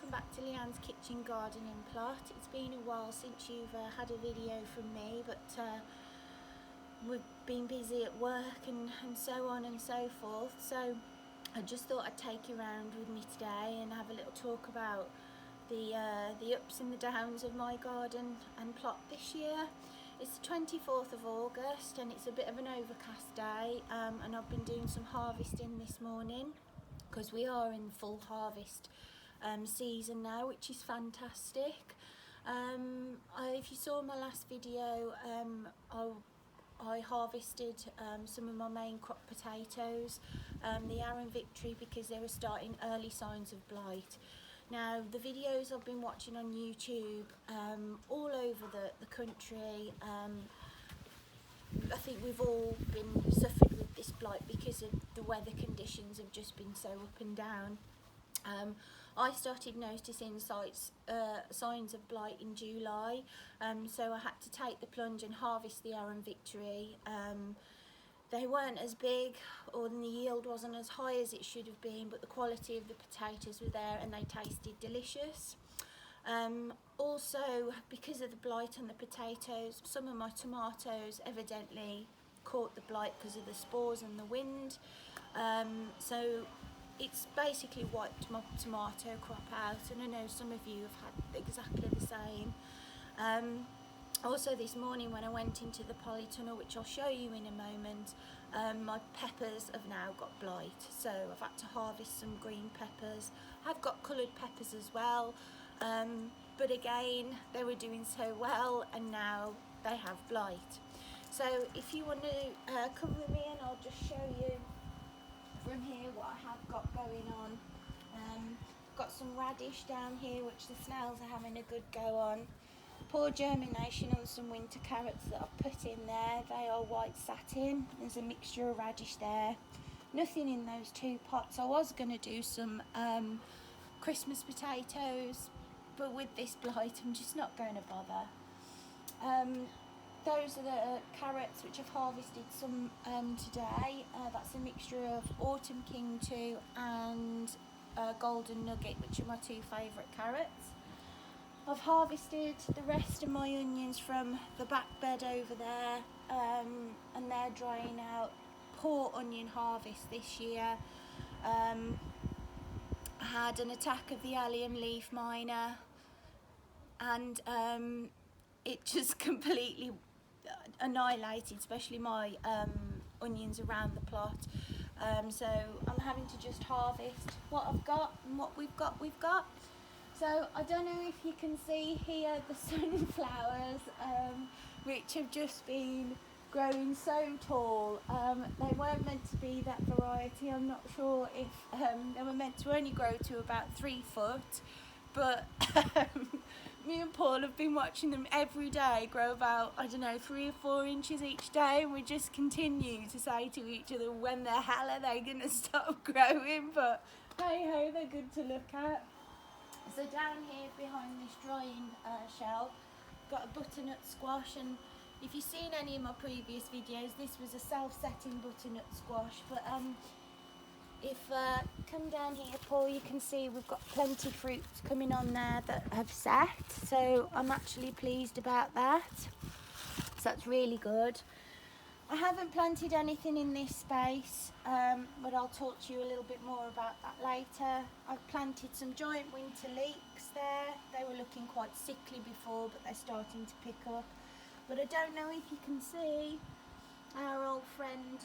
welcome back to Leanne's Kitchen Gardening Plot. It's been a while since you've had a video from me, but we've been busy at work and so on and so forth. So I just thought I'd take you around with me today and have a little talk about the ups and the downs of my garden and plot this year. It's the 24th of August and it's a bit of an overcast day, and I've been doing some harvesting this morning because we are in full harvest season now, which is fantastic. If you saw my last video, I harvested some of my main crop potatoes, the Arran Victory, because they were starting early signs of blight. Now, the videos I've been watching on YouTube all over the country, I think we've all been suffered with this blight because of the weather conditions have just been so up and down. I started noticing signs of blight in July, so I had to take the plunge and harvest the Arran Victory. They weren't as big, or the yield wasn't as high as it should have been, but the quality of the potatoes were there and they tasted delicious. Also, because of the blight on the potatoes, some of my tomatoes evidently caught the blight because of the spores and the wind. So it's basically wiped my tomato crop out, and I know some of you have had exactly the same. Also this morning when I went into the polytunnel, which I'll show you in a moment, my peppers have now got blight, so I've had to harvest some green peppers. I've got coloured peppers as well, but again they were doing so well and now they have blight. So if you want to come with me and I'll just show you from here what I have got going on. Got some radish down here which the snails are having a good go on. Poor germination on some winter carrots that I've put in there. They are white satin. There's a mixture of radish there. Nothing in those two pots. I was going to do some Christmas potatoes, but with this blight I'm just not going to bother. Those are the carrots which I've harvested some today. That's a mixture of Autumn King 2 and Golden Nugget, which are my two favourite carrots. I've harvested the rest of my onions from the back bed over there, and they're drying out. Poor onion harvest this year. I had an attack of the allium leaf miner, and it just completely annihilated, especially my onions around the plot. So I'm having to just harvest what I've got, and what we've got. So I don't know if you can see here the sunflowers, which have just been growing so tall. They weren't meant to be that variety. I'm not sure if they were meant to only grow to about 3 foot, but me and Paul have been watching them every day grow about, I don't know, 3 or 4 inches each day, and we just continue to say to each other, when the hell are they going to stop growing? But hey ho, they're good to look at. So down here behind this drying shelf, got a butternut squash, and if you've seen any of my previous videos, this was a self-setting butternut squash. But if come down here, Paul, you can see we've got plenty of fruits coming on there that have set, so I'm actually pleased about that. So that's really good. I haven't planted anything in this space, but I'll talk to you a little bit more about that later. I've planted some giant winter leeks there. They were looking quite sickly before, but they're starting to pick up. But I don't know if you can see our old friend,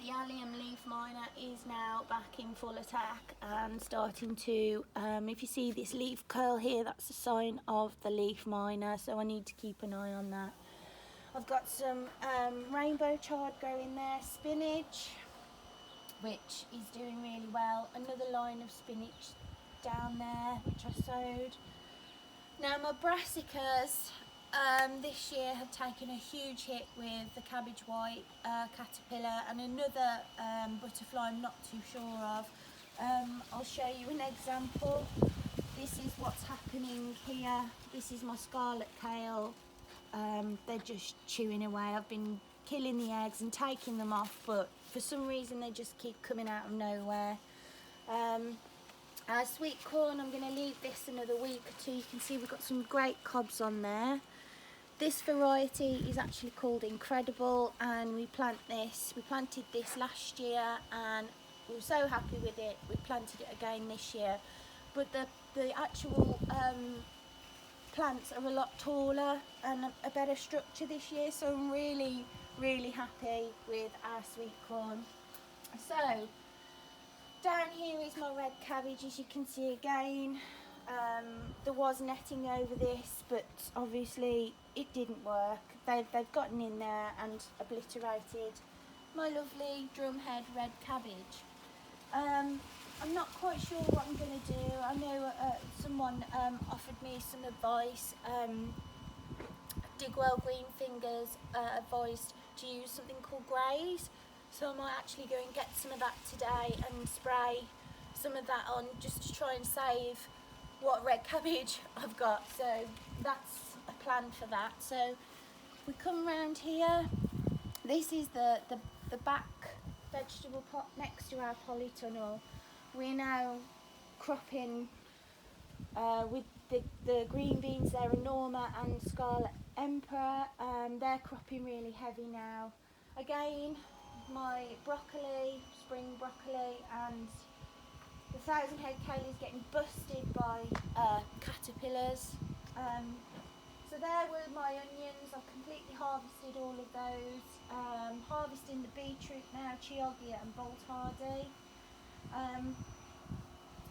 the allium leaf miner, is now back in full attack and starting to, if you see this leaf curl here, that's a sign of the leaf miner, so I need to keep an eye on that. I've got some rainbow chard growing there, spinach, which is doing really well. Another line of spinach down there, which I sowed. Now my brassicas this year have taken a huge hit with the cabbage white caterpillar and another butterfly I'm not too sure of. I'll show you an example. This is what's happening here. This is my scarlet kale. They're just chewing away. I've been killing the eggs and taking them off, but for some reason they just keep coming out of nowhere. Our sweet corn, I'm going to leave this another week or two. You can see we've got some great cobs on there. This variety is actually called Incredible, and we planted this last year and we were so happy with it. We planted it again this year, but the actual plants are a lot taller and a better structure this year, so I'm really happy with our sweet corn. So down here is my red cabbage, as you can see again. There was netting over this, but obviously it didn't work. They've gotten in there and obliterated my lovely drumhead red cabbage. I'm not quite sure what I'm going to do. I know someone offered me some advice. Digwell Greenfingers advised to use something called Graze, so I might actually go and get some of that today and spray some of that on just to try and save what red cabbage I've got. So that's a plan for that. So we come round here. This is the back vegetable pot next to our polytunnel. We're now cropping with the green beans. They're a Norma and Scarlet Emperor. They're cropping really heavy now. Again, my broccoli, spring broccoli, and the 1,000 head kale is getting busted by caterpillars. So there were my onions. I've completely harvested all of those. Harvesting the beetroot now, Chioggia and Bolt Hardy.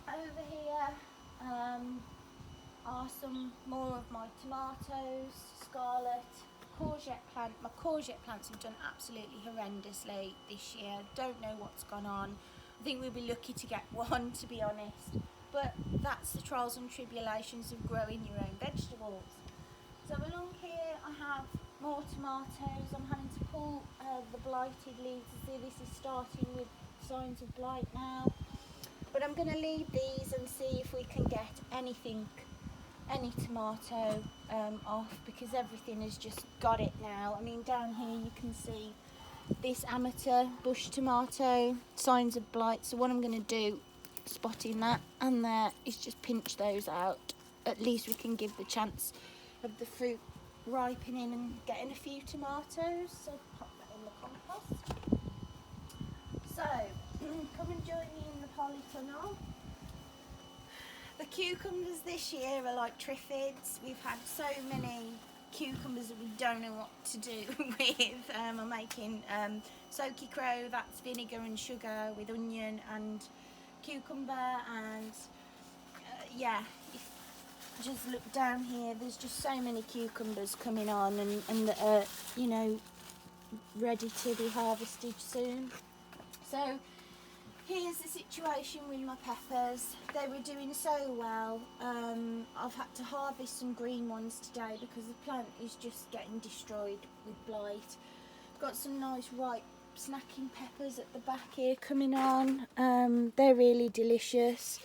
Over here are some more of my tomatoes, scarlet, courgette plant. My courgette plants have done absolutely horrendously this year. Don't know what's gone on. I think we'll be lucky to get one, to be honest. But that's the trials and tribulations of growing your own vegetables. So along here I have more tomatoes. I'm having to pull the blighted leaves. See, this is starting with signs of blight now. But I'm going to leave these and see if we can get any tomato off, because everything has just got it now. I mean, down here you can see this amateur bush tomato, signs of blight. So what I'm going to do, spotting that and there, is just pinch those out. At least we can give the chance of the fruit ripening and getting a few tomatoes. So pop that in the compost. So come and join me in the polytunnel. The cucumbers this year are like triffids. We've had so many cucumbers that we don't know what to do with. I'm making soaky crow, that's vinegar and sugar with onion and cucumber, and yeah, just look down here, there's just so many cucumbers coming on and that are, you know, ready to be harvested soon. So here's the situation with my peppers. They were doing so well. I've had to harvest some green ones today because the plant is just getting destroyed with blight. I've got some nice ripe snacking peppers at the back here coming on. They're really delicious.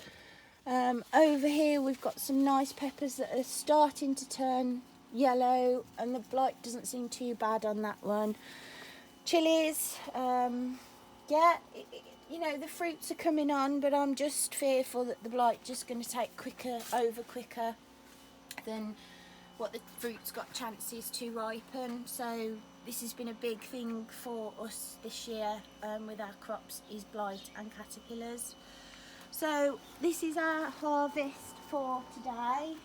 Over here we've got some nice peppers that are starting to turn yellow, and the blight doesn't seem too bad on that one. Chilies, yeah, you know, the fruits are coming on, but I'm just fearful that the blight just going to take quicker than what the fruit's got chances to ripen. So this has been a big thing for us this year with our crops, is blight and caterpillars. So this is our harvest for today,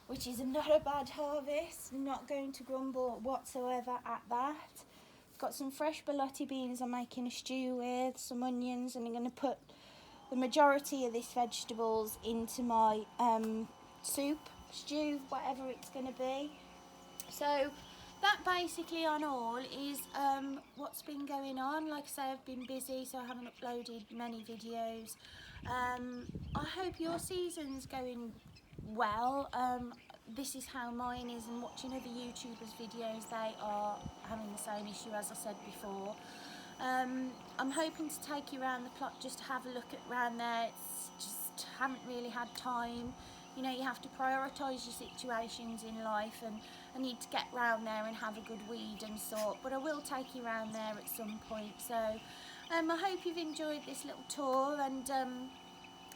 which is not a bad harvest. I'm not going to grumble whatsoever at that. Got some fresh borlotti beans I'm making a stew with, some onions, and I'm going to put the majority of these vegetables into my soup, stew, whatever it's going to be. So that basically on all is what's been going on. Like I say, I've been busy, so I haven't uploaded many videos. I hope your season's going well. This is how mine is, and watching other YouTubers' videos, they are having the same issue as I said before. I'm hoping to take you around the plot just to have a look at around there. It's just haven't really had time. You know, you have to prioritise your situations in life, and I need to get round there and have a good weed and sort. But I will take you around there at some point. So I hope you've enjoyed this little tour and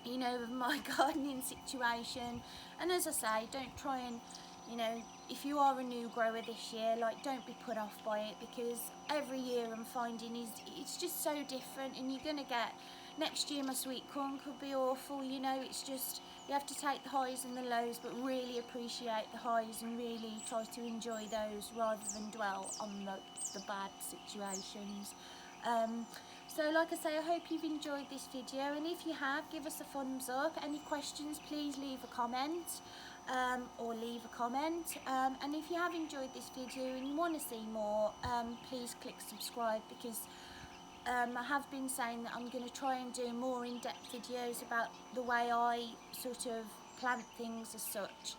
you know, of my gardening situation. And as I say, don't try and, you know, if you are a new grower this year, like, don't be put off by it, because every year I'm finding it's just so different, and you're gonna get, next year my sweet corn could be awful, you know. It's just, you have to take the highs and the lows, but really appreciate the highs and really try to enjoy those rather than dwell on the bad situations. So like I say, I hope you've enjoyed this video, and if you have, give us a thumbs up. Any questions, please leave a comment or leave a comment. And if you have enjoyed this video and you want to see more, please click subscribe, because I have been saying that I'm going to try and do more in-depth videos about the way I sort of plant things as such.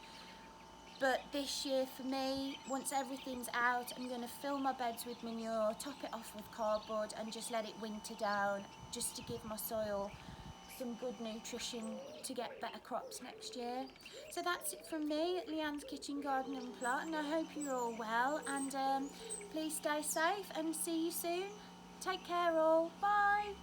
But this year for me, once everything's out, I'm going to fill my beds with manure, top it off with cardboard and just let it winter down, just to give my soil some good nutrition to get better crops next year. So that's it from me at Leanne's Kitchen Garden and Plot, and I hope you're all well, and please stay safe and see you soon. Take care all, bye.